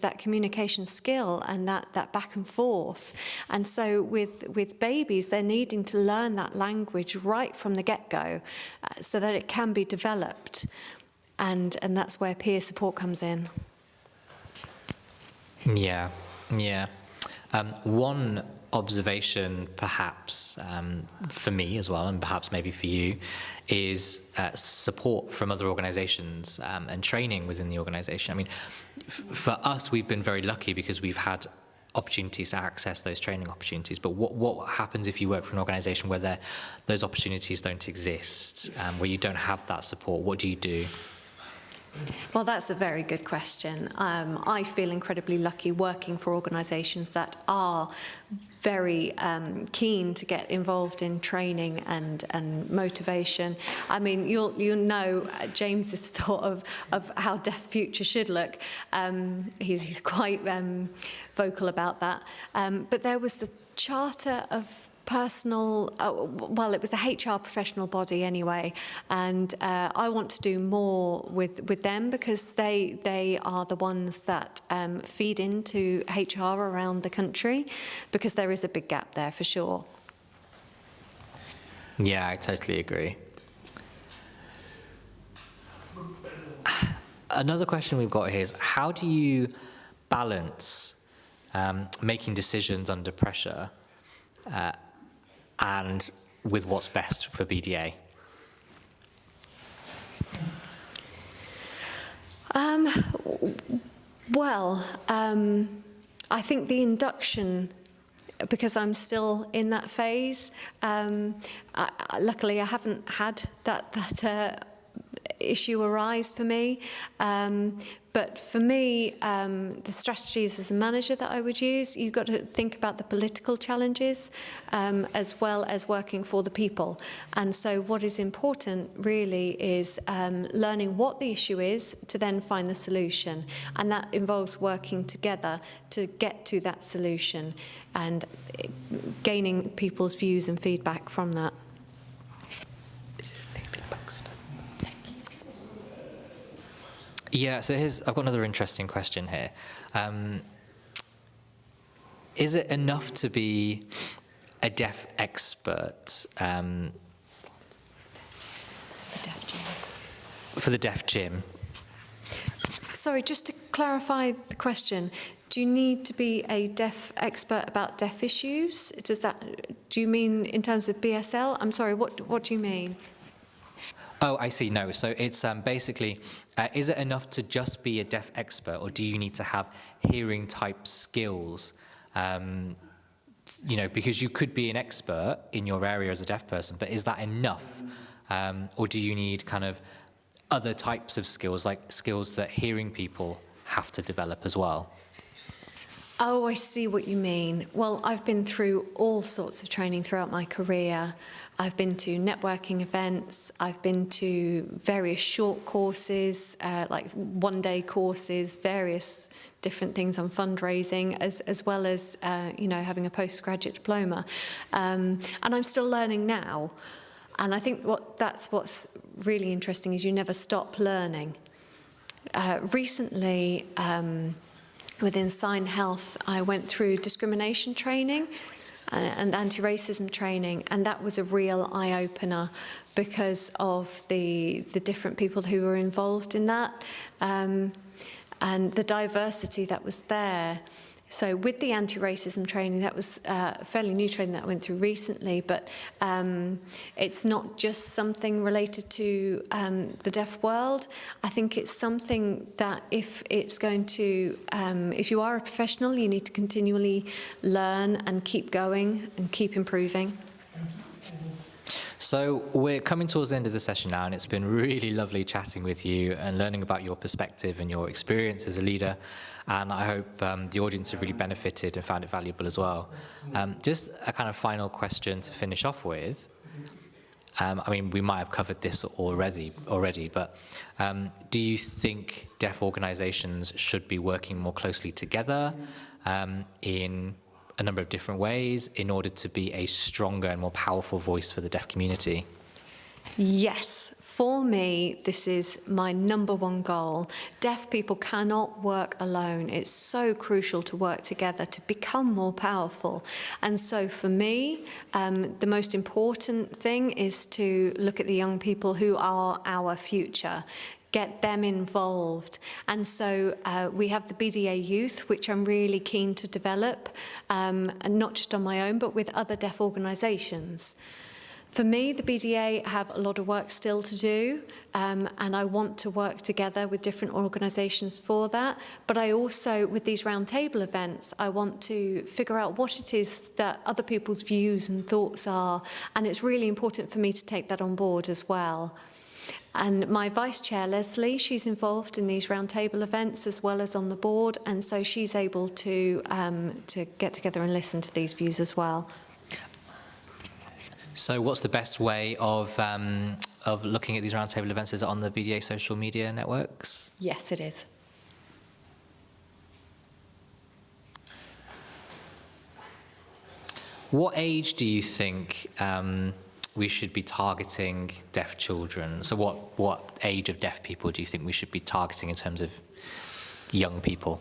that communication skill and that back and forth. And so with babies, they're needing to learn that language right from the get-go so that it can be developed. And that's where peer support comes in. Yeah. One observation, perhaps, for me as well, and perhaps maybe for you, is support from other organisations and training within the organisation. I mean, for us, we've been very lucky because we've had opportunities to access those training opportunities. But what happens if you work for an organisation where those opportunities don't exist, where you don't have that support? What do you do? Well, that's a very good question. I feel incredibly lucky working for organisations that are very keen to get involved in training and motivation. I mean, you'll know James's thought of how Deaf Future should look. He's quite vocal about that. But there was the Charter of Personal, well, it was the HR professional body anyway, and I want to do more with them because they are the ones that feed into HR around the country, because there is a big gap there for sure. Yeah, I totally agree. Another question we've got here is, how do you balance making decisions under pressure and with what's best for BDA? I think the induction, because I'm still in that phase, luckily I haven't had that issue arise for me. But for me, the strategies as a manager that I would use, you've got to think about the political challenges as well as working for the people. And so what is important really is learning what the issue is to then find the solution. And that involves working together to get to that solution and gaining people's views and feedback from that. Yeah, so I've got another interesting question here. Is it enough to be a deaf expert for the deaf gym? Sorry, just to clarify the question, do you need to be a deaf expert about deaf issues? Do you mean in terms of BSL? I'm sorry, what do you mean? Oh, I see. No. So it's basically, is it enough to just be a deaf expert, or do you need to have hearing type skills? Because you could be an expert in your area as a deaf person, but is that enough? Or do you need kind of other types of skills, like skills that hearing people have to develop as well? Oh, I see what you mean. Well, I've been through all sorts of training throughout my career. I've been to networking events, I've been to various short courses, like one-day courses, various different things on fundraising, as well as, having a postgraduate diploma. And I'm still learning now. And I think what's really interesting is you never stop learning. Recently, within Sign Health, I went through discrimination training and anti-racism training, and that was a real eye-opener because of the different people who were involved in that, and the diversity that was there. So with the anti-racism training, that was fairly new training that I went through recently, but it's not just something related to the deaf world. I think it's something that if you are a professional, you need to continually learn and keep going and keep improving. So we're coming towards the end of the session now, and it's been really lovely chatting with you and learning about your perspective and your experience as a leader. And I hope the audience have really benefited and found it valuable as well. Just a kind of final question to finish off with. We might have covered this already, but do you think deaf organisations should be working more closely together in a number of different ways in order to be a stronger and more powerful voice for the deaf community? Yes, for me, this is my number one goal. Deaf people cannot work alone. It's so crucial to work together to become more powerful. And so for me, the most important thing is to look at the young people who are our future. Get them involved. And so we have the BDA Youth, which I'm really keen to develop, and not just on my own, but with other deaf organisations. For me, the BDA have a lot of work still to do, and I want to work together with different organisations for that. But I also, with these roundtable events, I want to figure out what it is that other people's views and thoughts are, and it's really important for me to take that on board as well. And my vice chair, Leslie, she's involved in these roundtable events as well as on the board, and so she's able to get together and listen to these views as well. So what's the best way of looking at these roundtable events? Is it on the BDA social media networks? Yes, it is. What age do you think we should be targeting deaf children? So what age of deaf people do you think we should be targeting in terms of young people?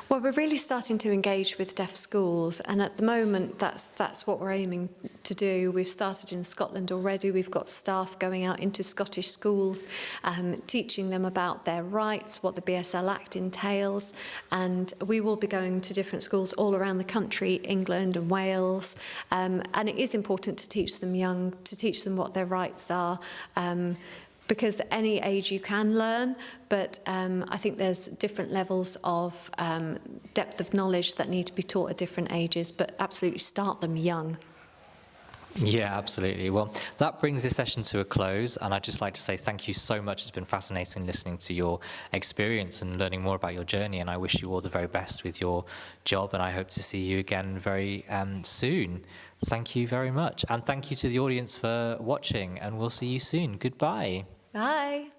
Well, we're really starting to engage with deaf schools, and at the moment that's what we're aiming to do. We've started in Scotland already. We've got staff going out into Scottish schools, teaching them about their rights, what the BSL Act entails, and we will be going to different schools all around the country, England and Wales, and it is important to teach them young, to teach them what their rights are. Because at any age you can learn, but I think there's different levels of depth of knowledge that need to be taught at different ages, but absolutely start them young. Yeah, absolutely. Well, that brings this session to a close, and I'd just like to say thank you so much. It's been fascinating listening to your experience and learning more about your journey, and I wish you all the very best with your job, and I hope to see you again very soon. Thank you very much, and thank you to the audience for watching, and we'll see you soon. Goodbye. Bye.